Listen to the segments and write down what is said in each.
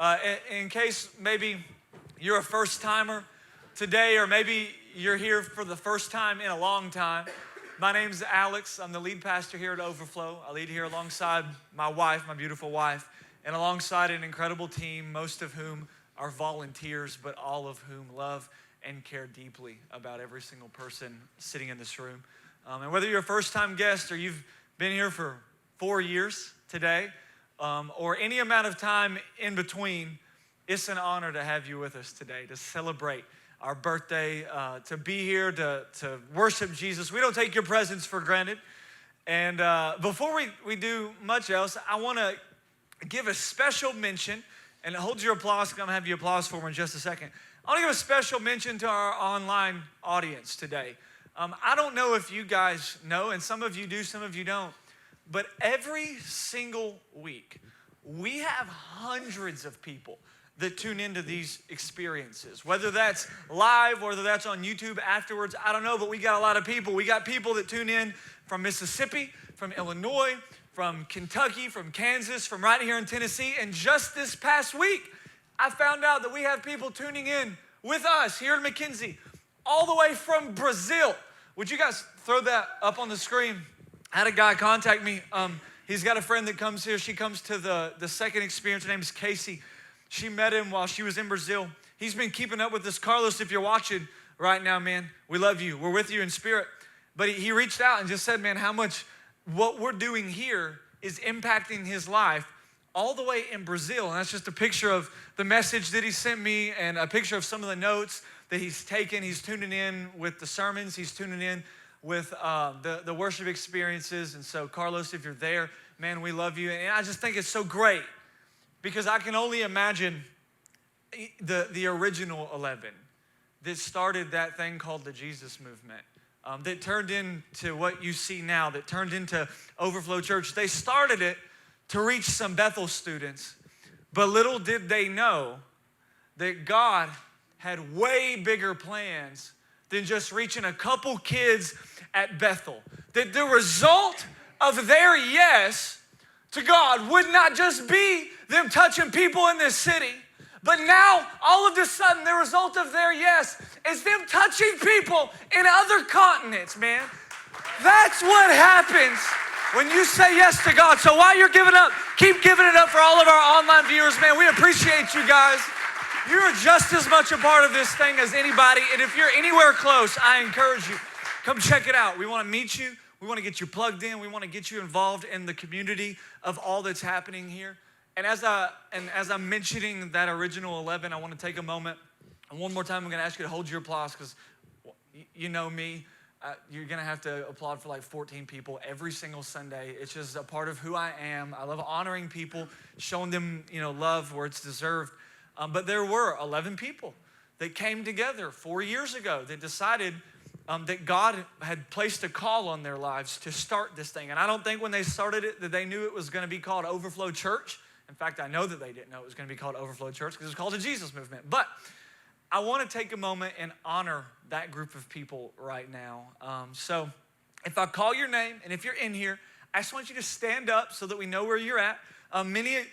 In case maybe you're a first timer today, or maybe you're here for the first time in a long time, my name's Alex. I'm the lead pastor here at Overflow. I lead here alongside my wife, my beautiful wife, and alongside an incredible team, most of whom are volunteers, but all of whom love and care deeply about every single person sitting in this room. And whether you're a first-time guest or you've been here for 4 years today, or any amount of time in between, it's an honor to have you with us today, to celebrate our birthday, to be here, to worship Jesus. We don't take your presence for granted. And before we do much else, I want to give a special mention, and hold your applause, because I'm going to have you applause for me in just a second. I want to give a special mention to our online audience today. I don't know if you guys know, and some of you do, some of you don't, but every single week, we have hundreds of people that tune into these experiences, whether that's live, whether that's on YouTube afterwards, I don't know, but we got a lot of people. We got people that tune in from Mississippi, from Illinois, from Kentucky, from Kansas, from right here in Tennessee. And just this past week, I found out that we have people tuning in with us here in McKenzie, all the way from Brazil. Would you guys throw that up on the screen? I had a guy contact me. He's got a friend that comes here. She comes to the second experience. Her name is Casey. She met him while she was in Brazil. He's been keeping up with this. Carlos, if you're watching right now, man, we love you. We're with you in spirit. But he reached out and just said, man, how much what we're doing here is impacting his life all the way in Brazil. And that's just a picture of the message that he sent me and a picture of some of the notes that he's taken. He's tuning in with the sermons. He's tuning in with the worship experiences. And so, Carlos, if you're there, man, we love you. And I just think it's so great, because I can only imagine the original 11 that started that thing called the Jesus movement, that turned into what you see now, that turned into Overflow Church. They started it to reach some Bethel students, but little did they know that God had way bigger plans than just reaching a couple kids at Bethel. That the result of their yes to God would not just be them touching people in this city, but now, all of a sudden, the result of their yes is them touching people in other continents, man. That's what happens when you say yes to God. So while you're giving up, keep giving it up for all of our online viewers, man. We appreciate you guys. You're just as much a part of this thing as anybody. And if you're anywhere close, I encourage you, come check it out. We want to meet you. We want to get you plugged in. We want to get you involved in the community of all that's happening here. And as I'm mentioning that original 11, I want to take a moment. And one more time, I'm going to ask you to hold your applause, because you know me. You're going to have to applaud for like 14 people every single Sunday. It's just a part of who I am. I love honoring people, showing them, love where it's deserved. But there were 11 people that came together 4 years ago that decided that God had placed a call on their lives to start this thing. And I don't think when they started it that they knew it was going to be called Overflow Church. In fact, I know that they didn't know it was going to be called Overflow Church, because it's called the Jesus Movement. But I want to take a moment and honor that group of people right now. So if I call your name, and if you're in here, I just want you to stand up so that we know where you're at.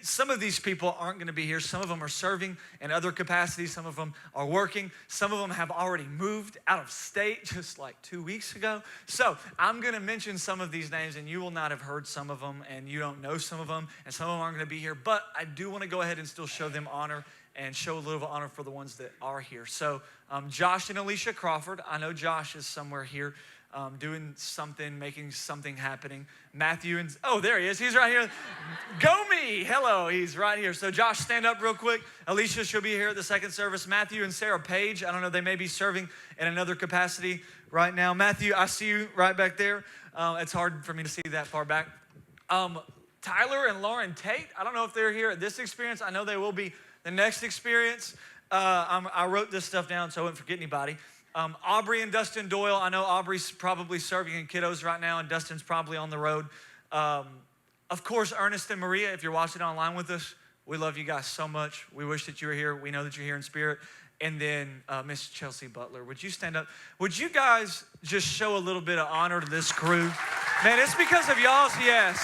Some of these people aren't going to be here. Some of them are serving in other capacities. Some of them are working. Some of them have already moved out of state just like 2 weeks ago. So I'm going to mention some of these names, and you will not have heard some of them, and you don't know some of them, and some of them aren't going to be here. But I do want to go ahead and still show them honor and show a little bit of honor for the ones that are here. So Josh and Alicia Crawford. I know Josh is somewhere here. Doing something, making something happening. Matthew, there he is. He's right here. Go me. Hello, he's right here. So Josh, stand up real quick. Alicia, she'll be here at the second service. Matthew and Sarah Page, I don't know, they may be serving in another capacity right now. Matthew, I see you right back there. It's hard for me to see that far back. Tyler and Lauren Tate, I don't know if they're here at this experience. I know they will be the next experience. I wrote this stuff down so I wouldn't forget anybody. Aubrey and Dustin Doyle. I know Aubrey's probably serving in kiddos right now, and Dustin's probably on the road. Of course, Ernest and Maria, if you're watching online with us, we love you guys so much. We wish that you were here. We know that you're here in spirit. And then Miss Chelsea Butler, would you stand up? Would you guys just show a little bit of honor to this crew? Man, it's because of y'all's yes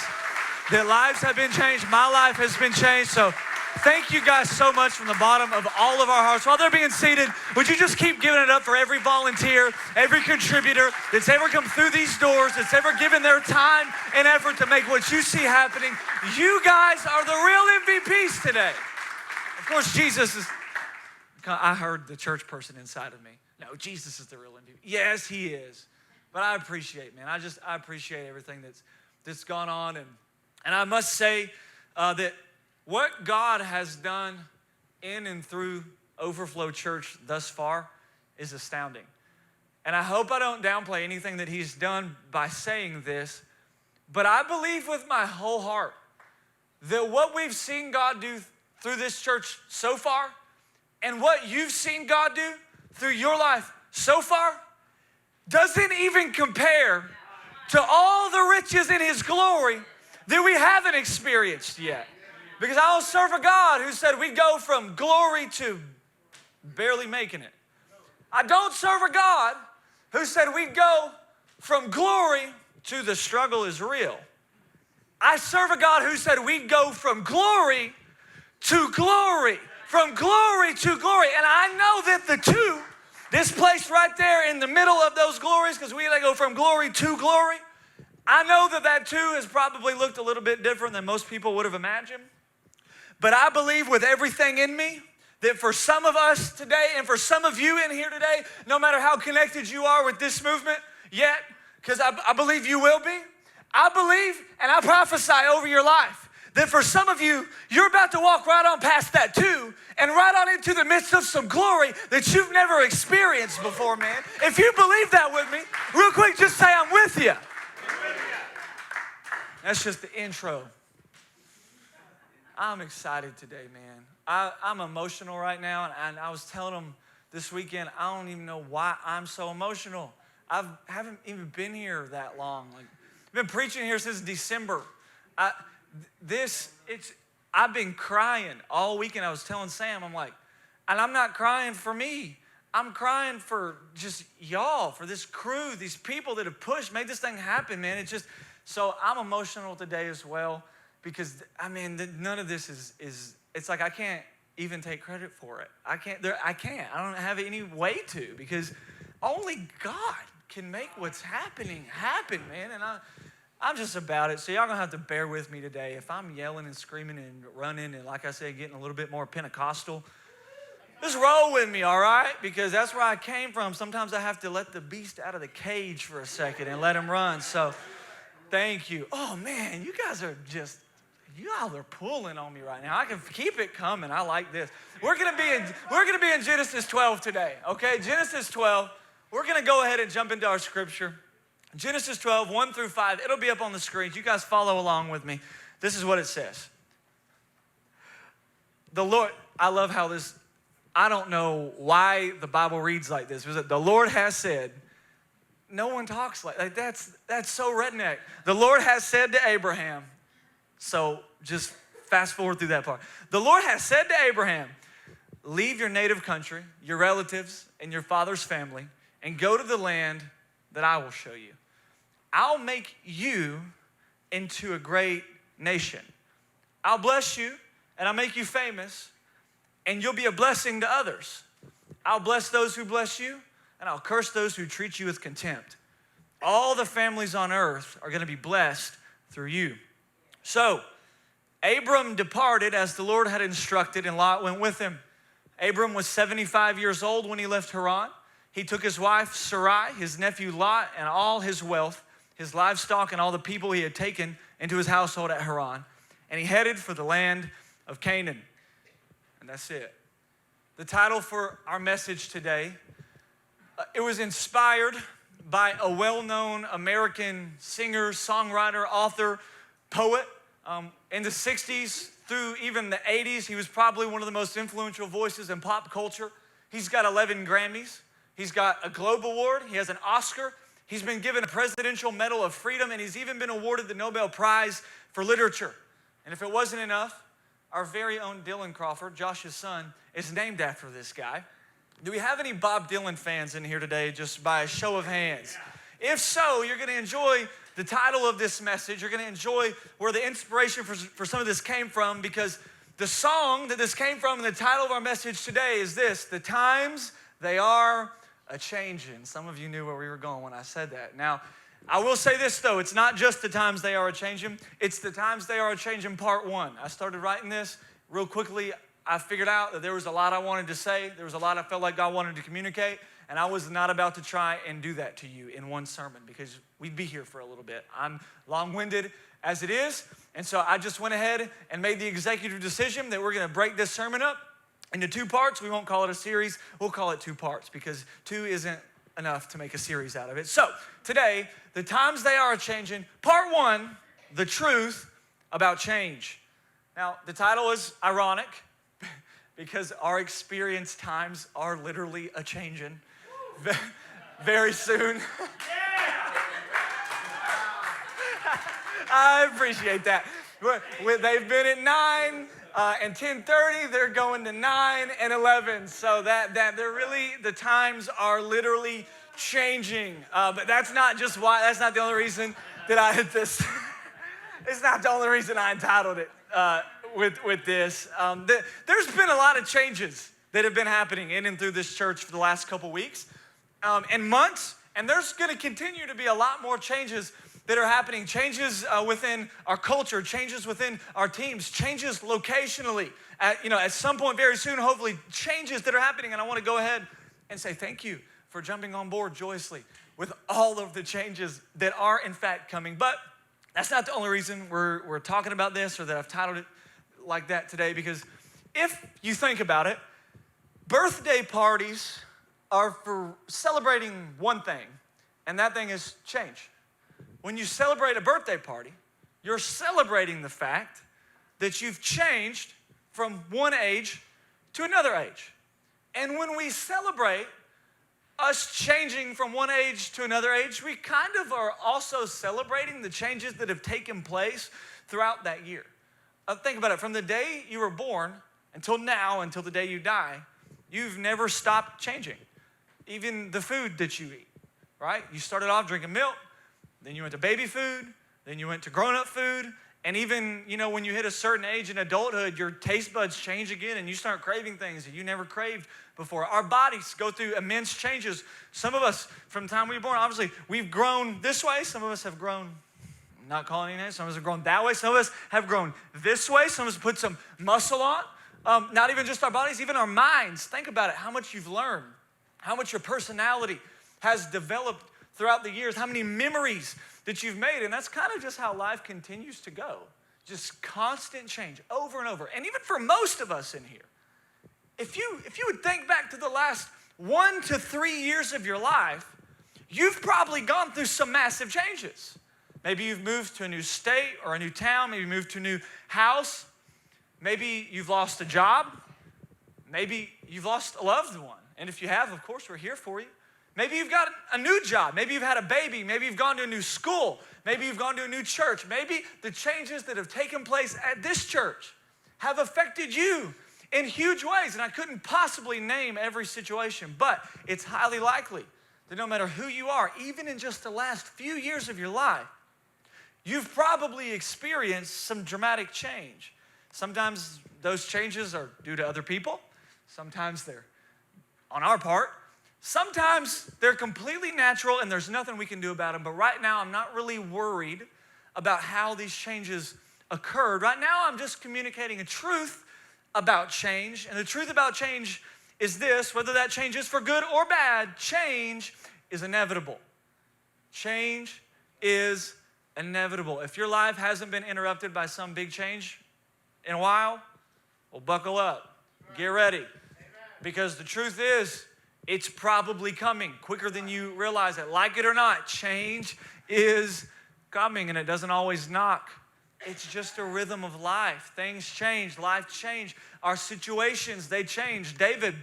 that lives have been changed. My life has been changed. So Thank you guys so much from the bottom of all of our hearts. While they're being seated, would you just keep giving it up for every volunteer, every contributor that's ever come through these doors, that's ever given their time and effort to make what you see happening. You guys are the real MVPs today. Of course, Jesus is, I heard the church person inside of me. No, Jesus is the real MVP. Yes, he is. But I appreciate, man. I appreciate everything that's gone on. And I must say that what God has done in and through Overflow Church thus far is astounding. And I hope I don't downplay anything that he's done by saying this, but I believe with my whole heart that what we've seen God do through this church so far and what you've seen God do through your life so far doesn't even compare to all the riches in his glory that we haven't experienced yet. Because I don't serve a God who said we'd go from glory to barely making it. I don't serve a God who said we'd go from glory to the struggle is real. I serve a God who said we'd go from glory to glory, from glory to glory. And I know that the two, this place right there in the middle of those glories, because we go from glory to glory, I know that too has probably looked a little bit different than most people would have imagined. But I believe with everything in me that for some of us today and for some of you in here today, no matter how connected you are with this movement yet, because I believe you will be, I believe and I prophesy over your life that for some of you, you're about to walk right on past that too and right on into the midst of some glory that you've never experienced before, man. If you believe that with me, real quick, just say, I'm with you. That's just the intro. I'm excited today, man. I'm emotional right now, and I was telling them this weekend, I don't even know why I'm so emotional. I haven't even been here that long. I've been preaching here since December. I've been crying all weekend. I was telling Sam, I'm like, and I'm not crying for me. I'm crying for just y'all, for this crew, these people that have pushed, made this thing happen, man. So I'm emotional today as well. Because, none of this is it's like I can't even take credit for it. I can't. I don't have any way to, because only God can make what's happening happen, man. And I'm just about it. So y'all going to have to bear with me today. If I'm yelling and screaming and running and, like I said, getting a little bit more Pentecostal, just roll with me, all right? Because that's where I came from. Sometimes I have to let the beast out of the cage for a second and let him run. So thank you. Oh, man, you guys are just... Y'all are pulling on me right now. I can keep it coming. I like this. We're gonna be in Genesis 12 today, okay? Genesis 12. We're gonna go ahead and jump into our scripture. Genesis 12, 1 through 5. It'll be up on the screens. You guys follow along with me. This is what it says. The Lord, I love how this, I don't know why the Bible reads like this. The Lord has said, no one talks like that's so redneck. The Lord has said to Abraham, so just fast forward through that part. The Lord has said to Abraham, leave your native country, your relatives, and your father's family, and go to the land that I will show you. I'll make you into a great nation. I'll bless you, and I'll make you famous, and you'll be a blessing to others. I'll bless those who bless you, and I'll curse those who treat you with contempt. All the families on earth are going to be blessed through you. So, Abram departed as the Lord had instructed, and Lot went with him. Abram was 75 years old when he left Haran. He took his wife Sarai, his nephew Lot, and all his wealth, his livestock, and all the people he had taken into his household at Haran. And he headed for the land of Canaan. And that's it. The title for our message today, it was inspired by a well-known American singer, songwriter, author, poet. In the 60s through even the 80s, he was probably one of the most influential voices in pop culture. He's got 11 Grammys. He's got a Globe Award. He has an Oscar. He's been given a Presidential Medal of Freedom, and he's even been awarded the Nobel Prize for Literature. And if it wasn't enough, our very own Dylan Crawford, Josh's son, is named after this guy. Do we have any Bob Dylan fans in here today, just by a show of hands? If so, you're going to enjoy the title of this message. You're going to enjoy where the inspiration for some of this came from, because The song that this came from and the title of our message today is this: The Times They Are A-Changin'. Some of you knew where we were going when I said that. Now, I will say this though, it's not just the times they are a-changin', it's the times they are a-changin' part one. I started writing this real quickly. I figured out that there was a lot I wanted to say. There was a lot I felt like God wanted to communicate, and I was not about to try and do that to you in one sermon because we'd be here for a little bit. I'm long-winded as it is, and so I just went ahead and made the executive decision that we're gonna break this sermon up into two parts. We won't call it a series, we'll call it two parts because two isn't enough to make a series out of it. So today, the times they are a-changin', part one, the truth about change. Now, the title is ironic because our experience times are literally a-changin' very soon. I appreciate that. They've been at 9 and 10:30. They're going to 9 and 11. So that they're really, the times are literally changing. But that's not just why. That's not the only reason that I did this. It's not the only reason I entitled it with this. There's been a lot of changes that have been happening in and through this church for the last couple weeks and months. And there's going to continue to be a lot more changes that are happening, changes within our culture, changes within our teams, changes locationally. At some point very soon, hopefully, changes that are happening. And I want to go ahead and say thank you for jumping on board joyously with all of the changes that are in fact coming. But that's not the only reason we're talking about this or that I've titled it like that today, because if you think about it, birthday parties are for celebrating one thing, and that thing is change. When you celebrate a birthday party, you're celebrating the fact that you've changed from one age to another age. And when we celebrate us changing from one age to another age, we kind of are also celebrating the changes that have taken place throughout that year. Think about it. From the day you were born until now, until the day you die, you've never stopped changing. Even the food that you eat, right? You started off drinking milk, then you went to baby food, then you went to grown-up food, and even, when you hit a certain age in adulthood, your taste buds change again and you start craving things that you never craved before. Our bodies go through immense changes. Some of us, from the time we were born, obviously, we've grown this way. Some of us have grown, not calling any names, some of us have grown that way. Some of us have grown this way. Some of us put some muscle on. Not even just our bodies, even our minds. Think about it, how much you've learned, how much your personality has developed throughout the years, how many memories that you've made. And that's kind of just how life continues to go. Just constant change over and over. And even for most of us in here, if you would think back to the last 1 to 3 years of your life, you've probably gone through some massive changes. Maybe you've moved to a new state or a new town. Maybe you moved to a new house. Maybe you've lost a job. Maybe you've lost a loved one. And if you have, of course, we're here for you. Maybe you've got a new job. Maybe you've had a baby. Maybe you've gone to a new school. Maybe you've gone to a new church. Maybe the changes that have taken place at this church have affected you in huge ways. And I couldn't possibly name every situation, but it's highly likely that no matter who you are, even in just the last few years of your life, you've probably experienced some dramatic change. Sometimes those changes are due to other people. Sometimes they're on our part. Sometimes they're completely natural and there's nothing we can do about them. But right now, I'm not really worried about how these changes occurred. Right now, I'm just communicating a truth about change. And the truth about change is this: whether that change is for good or bad, change is inevitable. Change is inevitable. If your life hasn't been interrupted by some big change in a while, well, buckle up. Get ready. Because the truth is, it's probably coming quicker than you realize it. Like it or not, change is coming, and it doesn't always knock. It's just a rhythm of life. Things change, life change. Our situations, they change. David,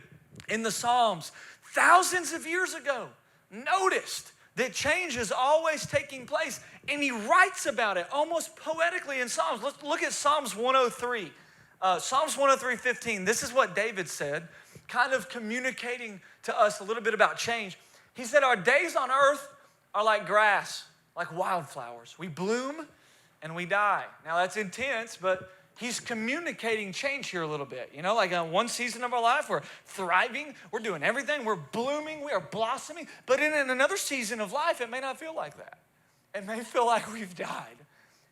in the Psalms, thousands of years ago, noticed that change is always taking place, and he writes about it almost poetically in Psalms. Let's look at Psalms 103. Psalms 103:15. This is what David said, kind of communicating to us a little bit about change. He said, our days on earth are like grass, like wildflowers. We bloom and we die. Now that's intense, but he's communicating change here a little bit. You know, like one season of our life, we're thriving, we're doing everything, we're blooming, we are blossoming. But in another season of life, it may not feel like that. It may feel like we've died.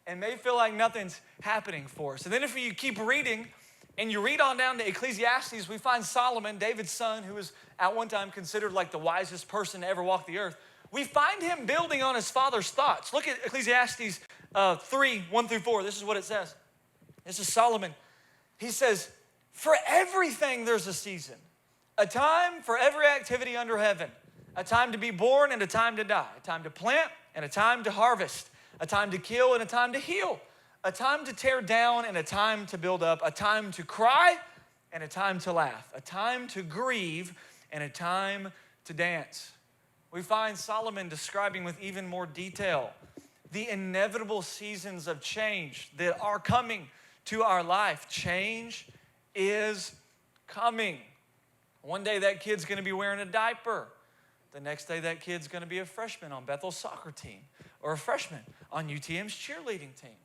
It may feel like nothing's happening for us. And then if you keep reading, and you read on down to Ecclesiastes, we find Solomon, David's son, who was at one time considered like the wisest person to ever walk the earth. We find him building on his father's thoughts. Look at Ecclesiastes 3, 1 through 4. This is what it says. This is Solomon. He says, for everything there's a season, a time for every activity under heaven, a time to be born and a time to die, a time to plant and a time to harvest, a time to kill and a time to heal, a time to tear down and a time to build up, a time to cry and a time to laugh, a time to grieve and a time to dance. We find Solomon describing with even more detail the inevitable seasons of change that are coming to our life. Change is coming. One day that kid's gonna be wearing a diaper. The next day that kid's gonna be a freshman on Bethel's soccer team or a freshman on UTM's cheerleading team.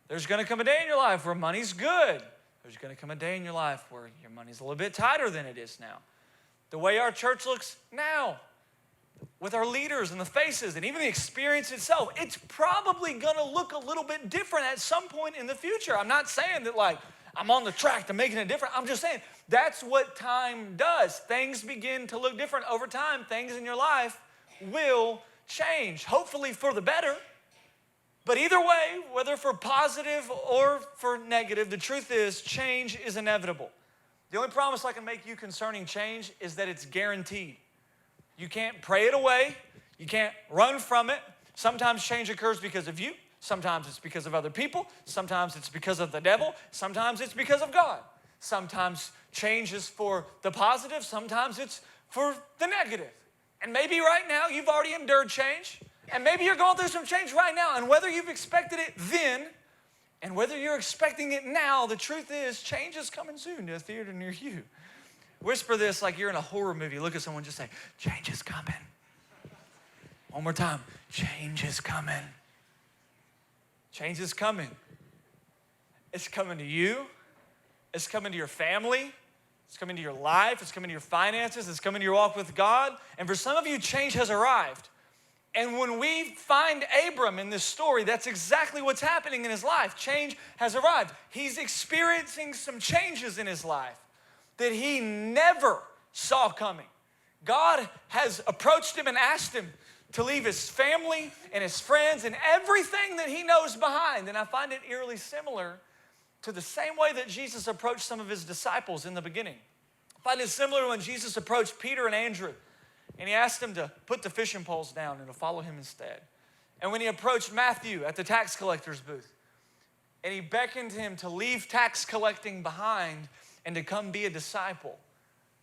There's gonna come a day in your life where money's good. There's gonna come a day in your life where your money's a little bit tighter than it is now. The way our church looks now, with our leaders and the faces and even the experience itself, it's probably gonna look a little bit different at some point in the future. I'm not saying that like I'm on the track to making it different. I'm just saying that's what time does. Things begin to look different over time. Things in your life will change, hopefully for the better. But either way, whether for positive or for negative, the truth is change is inevitable. The only promise I can make you concerning change is that it's guaranteed. You can't pray it away. You can't run from it. Sometimes change occurs because of you. Sometimes it's because of other people. Sometimes it's because of the devil. Sometimes it's because of God. Sometimes change is for the positive. Sometimes it's for the negative. And maybe right now you've already endured change. And maybe you're going through some change right now. And whether you've expected it then and whether you're expecting it now, the truth is change is coming soon to a theater near you. Whisper this like you're in a horror movie. Look at someone, just say, change is coming. One more time, change is coming. Change is coming. It's coming to you. It's coming to your family. It's coming to your life. It's coming to your finances. It's coming to your walk with God. And for some of you, change has arrived. And when we find Abram in this story, that's exactly what's happening in his life. Change has arrived. He's experiencing some changes in his life that he never saw coming. God has approached him and asked him to leave his family and his friends and everything that he knows behind. And I find it eerily similar to the same way that Jesus approached some of his disciples in the beginning. I find it similar when Jesus approached Peter and Andrew and he asked them to put the fishing poles down and to follow him instead. And when he approached Matthew at the tax collector's booth and he beckoned him to leave tax collecting behind and to come be a disciple.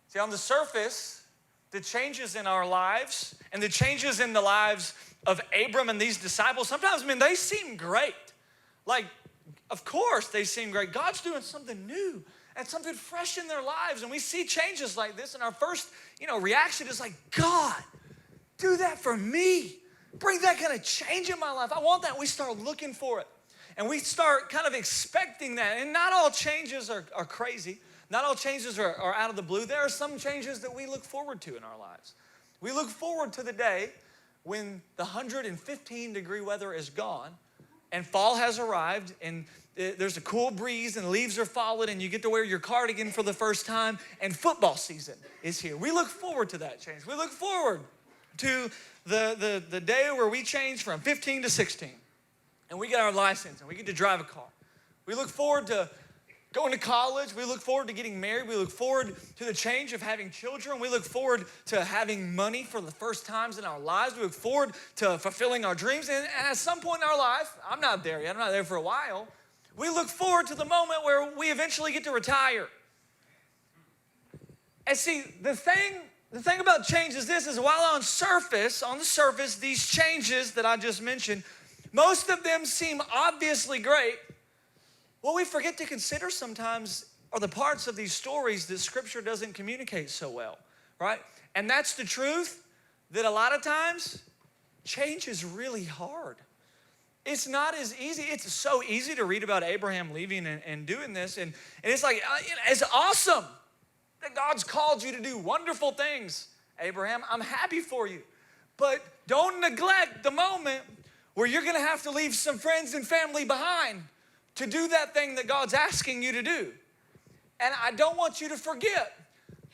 See, on the surface, the changes in our lives and the changes in the lives of Abram and these disciples, sometimes, they seem great. Like, of course they seem great. God's doing something new and something fresh in their lives. And we see changes like this, and our first, reaction is like, God, do that for me. Bring that kind of change in my life. I want that. We start looking for it. And we start kind of expecting that. And not all changes are crazy. Not all changes are out of the blue. There are some changes that we look forward to in our lives. We look forward to the day when the 115-degree weather is gone and fall has arrived and there's a cool breeze and leaves are falling and you get to wear your cardigan for the first time and football season is here. We look forward to that change. We look forward to the day where we change from 15 to 16 and we get our license and we get to drive a car. We look forward to going to college. We look forward to getting married. We look forward to the change of having children. We look forward to having money for the first times in our lives. We look forward to fulfilling our dreams. And at some point in our life, I'm not there yet. I'm not there for a while. We look forward to the moment where we eventually get to retire. And see, the thing about change is this, is while on the surface, these changes that I just mentioned, most of them seem obviously great. What we forget to consider sometimes are the parts of these stories that Scripture doesn't communicate so well, right? And that's the truth that a lot of times change is really hard. It's not as easy. It's so easy to read about Abraham leaving and doing this. And it's like, it's awesome that God's called you to do wonderful things. Abraham, I'm happy for you. But don't neglect the moment where you're going to have to leave some friends and family behind to do that thing that God's asking you to do. And I don't want you to forget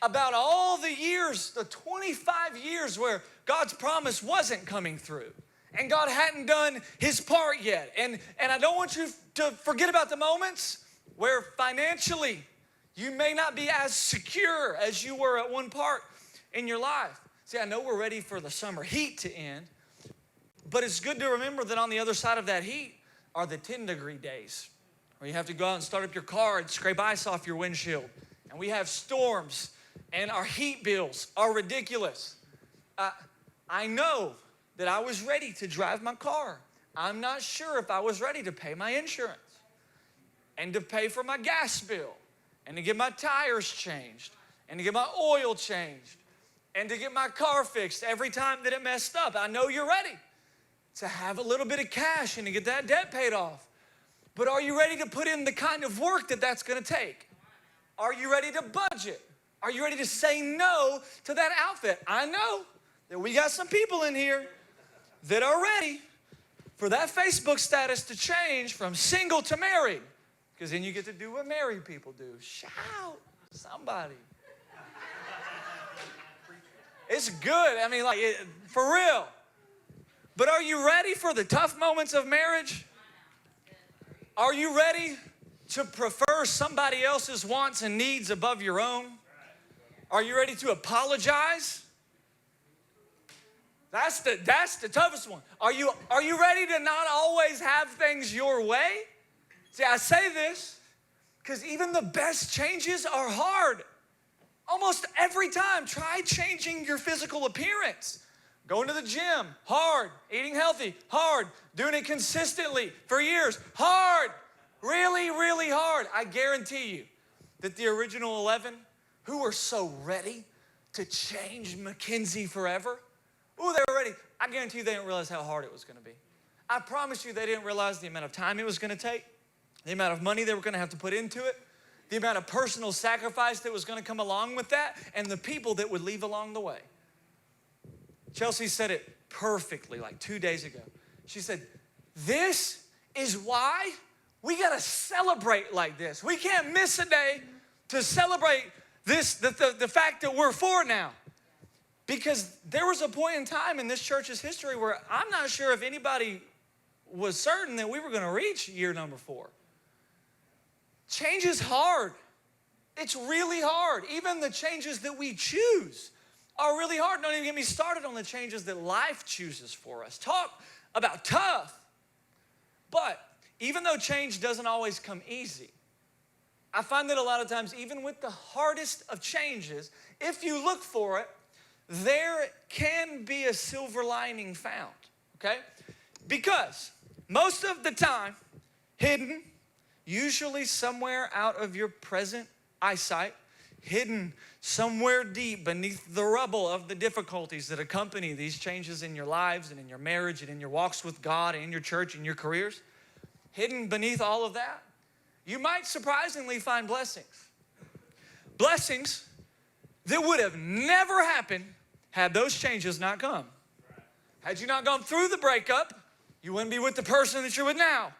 about all the years, the 25 years where God's promise wasn't coming through and God hadn't done his part yet. And I don't want you to forget about the moments where financially you may not be as secure as you were at one part in your life. See, I know we're ready for the summer heat to end, but it's good to remember that on the other side of that heat are the 10-degree days where you have to go out and start up your car and scrape ice off your windshield. And we have storms, and our heat bills are ridiculous. I know that I was ready to drive my car. I'm not sure if I was ready to pay my insurance and to pay for my gas bill and to get my tires changed and to get my oil changed and to get my car fixed every time that it messed up. I know you're ready to have a little bit of cash and to get that debt paid off. But are you ready to put in the kind of work that that's going to take? Are you ready to budget? Are you ready to say no to that outfit? I know that we got some people in here that are ready for that Facebook status to change from single to married, because then you get to do what married people do. Shout, somebody. It's good. I mean, for real. But are you ready for the tough moments of marriage? Are you ready to prefer somebody else's wants and needs above your own? Are you ready to apologize? That's the toughest one. Are you ready to not always have things your way? See, I say this because even the best changes are hard. Almost every time, try changing your physical appearance. Going to the gym, hard. Eating healthy, hard. Doing it consistently for years, hard. Really, really hard. I guarantee you that the original 11 who were so ready to change Mackenzie forever, they were ready. I guarantee you they didn't realize how hard it was going to be. I promise you they didn't realize the amount of time it was going to take, the amount of money they were going to have to put into it, the amount of personal sacrifice that was going to come along with that, and the people that would leave along the way. Chelsea said it perfectly like 2 days ago. She said, this is why we got to celebrate like this. We can't miss a day to celebrate this, the fact that we're 4 now. Because there was a point in time in this church's history where I'm not sure if anybody was certain that we were going to reach year number 4. Change is hard. It's really hard. Even the changes that we choose are really hard. Don't even get me started on the changes that life chooses for us. Talk about tough. But even though change doesn't always come easy, I find that a lot of times, even with the hardest of changes, if you look for it, there can be a silver lining found, okay? Because most of the time, hidden, usually somewhere out of your present eyesight, hidden somewhere deep beneath the rubble of the difficulties that accompany these changes in your lives and in your marriage and in your walks with God and in your church and your careers, hidden beneath all of that, you might surprisingly find blessings. Blessings that would have never happened had those changes not come. Had you not gone through the breakup, you wouldn't be with the person that you're with now.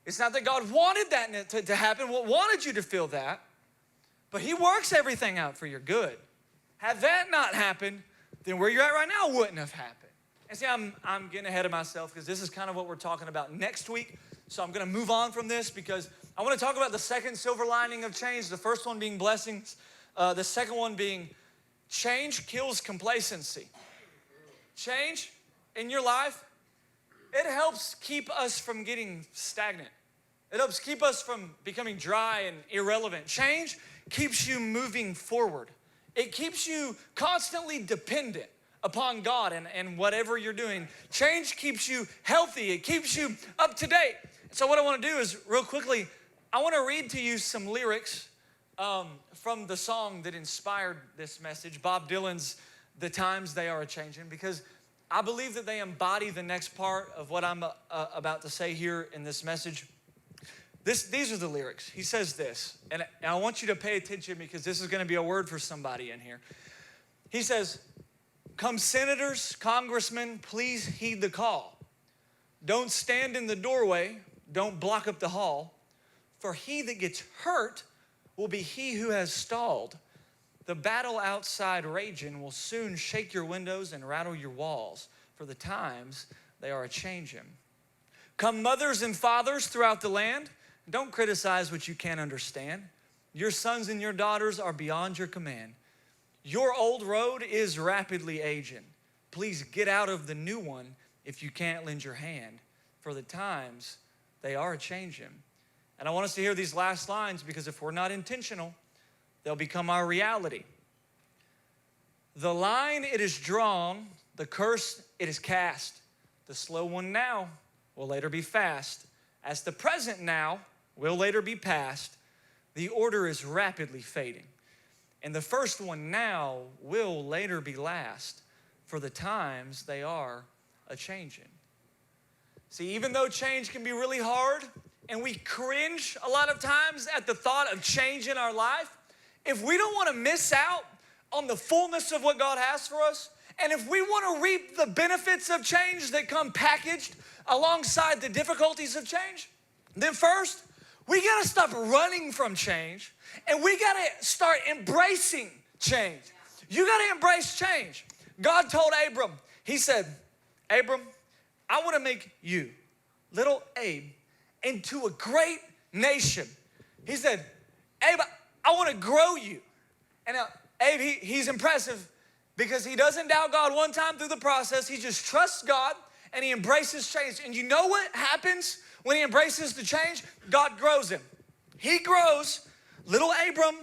It's not that God wanted that to happen, wanted you to feel that, but he works everything out for your good. Had that not happened, then where you're at right now wouldn't have happened. And see, I'm getting ahead of myself because this is kind of what we're talking about next week. So I'm going to move on from this because I want to talk about the second silver lining of change. The first one being blessings. The second one being change kills complacency. Change in your life, it helps keep us from getting stagnant. It helps keep us from becoming dry and irrelevant. Change keeps you moving forward. It keeps you constantly dependent upon God and whatever you're doing. Change keeps you healthy. It keeps you up to date. So what I want to do is, real quickly, I want to read to you some lyrics from the song that inspired this message, Bob Dylan's "The Times They Are A-Changin'," because I believe that they embody the next part of what I'm about to say here in this message. These are the lyrics. He says this, and I want you to pay attention because this is going to be a word for somebody in here. He says, come senators, congressmen, please heed the call. Don't stand in the doorway, don't block up the hall, for he that gets hurt will be he who has stalled. The battle outside raging will soon shake your windows and rattle your walls, for the times they are a-changin'. Come mothers and fathers throughout the land, don't criticize what you can't understand. Your sons and your daughters are beyond your command. Your old road is rapidly aging. Please get out of the new one if you can't lend your hand, for the times they are a-changin'. And I want us to hear these last lines because if we're not intentional, they'll become our reality. The line it is drawn, the curse it is cast. The slow one now will later be fast. As the present now will later be past, the order is rapidly fading. And the first one now will later be last, for the times they are a-changin'. See, even though change can be really hard, and we cringe a lot of times at the thought of change in our life, if we don't want to miss out on the fullness of what God has for us, and if we want to reap the benefits of change that come packaged alongside the difficulties of change, then first, we got to stop running from change, and we got to start embracing change. You got to embrace change. God told Abram, he said, Abram, I want to make you, little Abe, into a great nation. He said, Abe, I want to grow you. And now, Abe, he's impressive because he doesn't doubt God one time through the process. He just trusts God and he embraces change. And you know what happens when he embraces the change? God grows him. He grows little Abram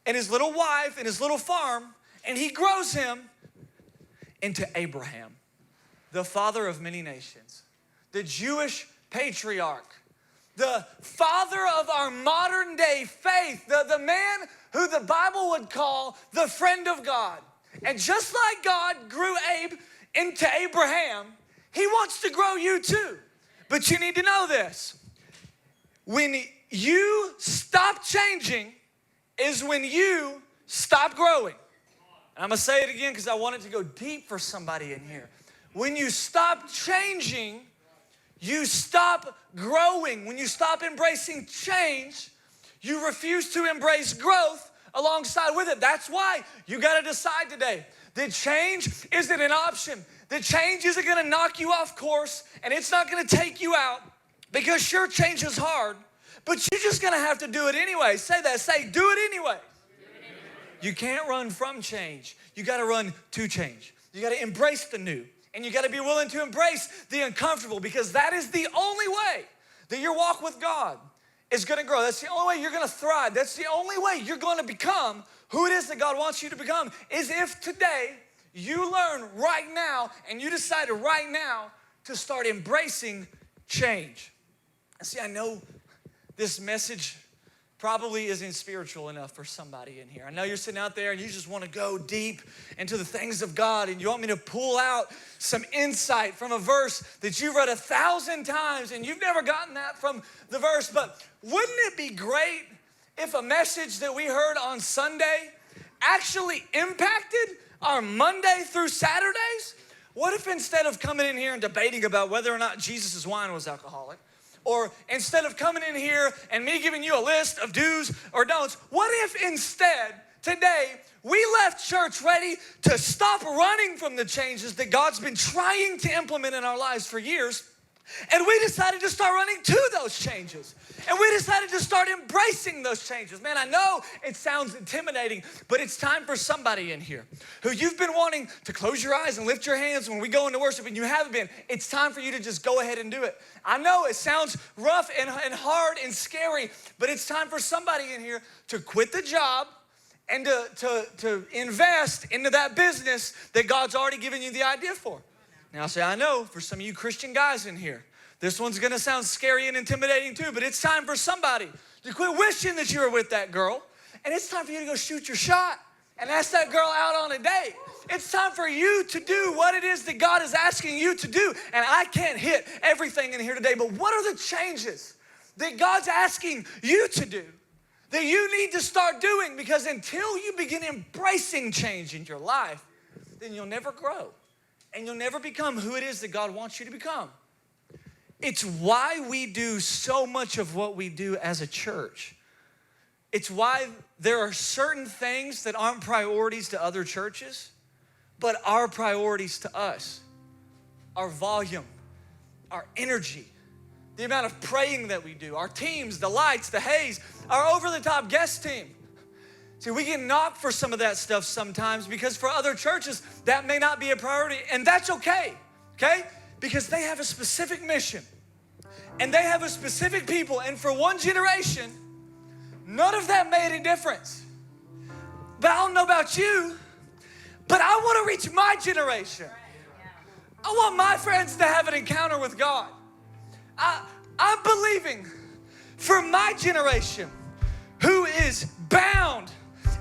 and his little wife and his little farm, and he grows him into Abraham, the father of many nations, the Jewish patriarch, the father of our modern day faith, the man who the Bible would call the friend of God. And just like God grew Abe into Abraham, he wants to grow you too. But you need to know this. When you stop changing is when you stop growing. And I'm going to say it again because I want it to go deep for somebody in here. When you stop changing, you stop growing. When you stop embracing change, you refuse to embrace growth alongside with it. That's why you got to decide today that change isn't an option. That change isn't going to knock you off course, and it's not going to take you out, because sure, change is hard, but you're just going to have to do it anyway. Say that. Say, do it anyway. You can't run from change. You got to run to change. You got to embrace the new. And you got to be willing to embrace the uncomfortable, because that is the only way that your walk with God is going to grow. That's the only way you're going to thrive. That's the only way you're going to become who it is that God wants you to become, is if today you learn right now and you decide right now to start embracing change. See, I know this message probably isn't spiritual enough for somebody in here. I know you're sitting out there and you just want to go deep into the things of God, and you want me to pull out some insight from a verse that you've read 1,000 times and you've never gotten that from the verse. But wouldn't it be great if a message that we heard on Sunday actually impacted our Monday through Saturdays? What if instead of coming in here and debating about whether or not Jesus' wine was alcoholic, or instead of coming in here and me giving you a list of do's or don'ts, what if instead today we left church ready to stop running from the changes that God's been trying to implement in our lives for years, and we decided to start running to those changes, and we decided to start embracing those changes? Man, I know it sounds intimidating, but it's time for somebody in here who you've been wanting to close your eyes and lift your hands when we go into worship and you haven't been. It's time for you to just go ahead and do it. I know it sounds rough and hard and scary, but it's time for somebody in here to quit the job and to invest into that business that God's already given you the idea for. Now, say, I know for some of you Christian guys in here, this one's gonna sound scary and intimidating too, but it's time for somebody to quit wishing that you were with that girl, and it's time for you to go shoot your shot and ask that girl out on a date. It's time for you to do what it is that God is asking you to do. And I can't hit everything in here today, but what are the changes that God's asking you to do, that you need to start doing? Because until you begin embracing change in your life, then you'll never grow. And you'll never become who it is that God wants you to become. It's why we do so much of what we do as a church. It's why there are certain things that aren't priorities to other churches, but are priorities to us. Our volume, our energy, the amount of praying that we do, our teams, the lights, the haze, our over-the-top guest team. See, we get knocked for some of that stuff sometimes because for other churches, that may not be a priority, and that's okay? Because they have a specific mission, and they have a specific people, and for one generation, none of that made a difference. But I don't know about you, but I want to reach my generation. I want my friends to have an encounter with God. I'm believing for my generation who is bound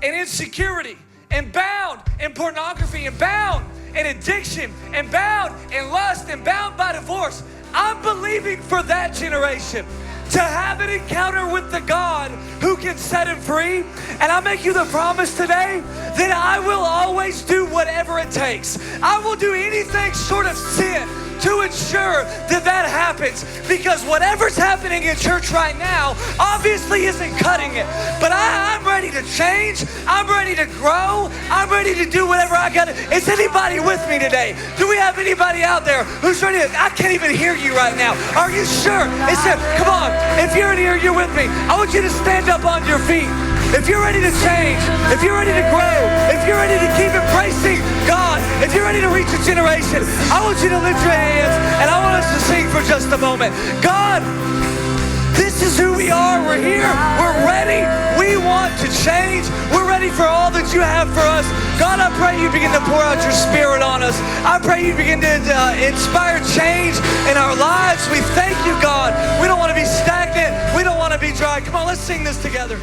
in insecurity, and bound in pornography, and bound in addiction, and bound in lust, and bound by divorce. I'm believing for that generation to have an encounter with the God who can set him free. And I make you the promise today that I will always do whatever it takes. I will do anything short of sin to ensure that that happens, because whatever's happening in church right now obviously isn't cutting it. But I'm ready to change. I'm ready to grow. I'm ready to do whatever I got to. Is anybody with me today? Do we have anybody out there who's ready to? I can't even hear you right now. Are you sure? Come on. If you're in here, you're with me. I want you to stand up on your feet. If you're ready to change, if you're ready to grow, if you're ready to keep embracing God, if you're ready to reach a generation, I want you to lift your hands and I want us to sing for just a moment. God, this is who we are. We're here. We're ready. We want to change. We're ready for all that you have for us. God, I pray you begin to pour out your spirit on us. I pray you begin to inspire change in our lives. We thank you, God. We don't want to be stagnant. We don't want to be dry. Come on, let's sing this together.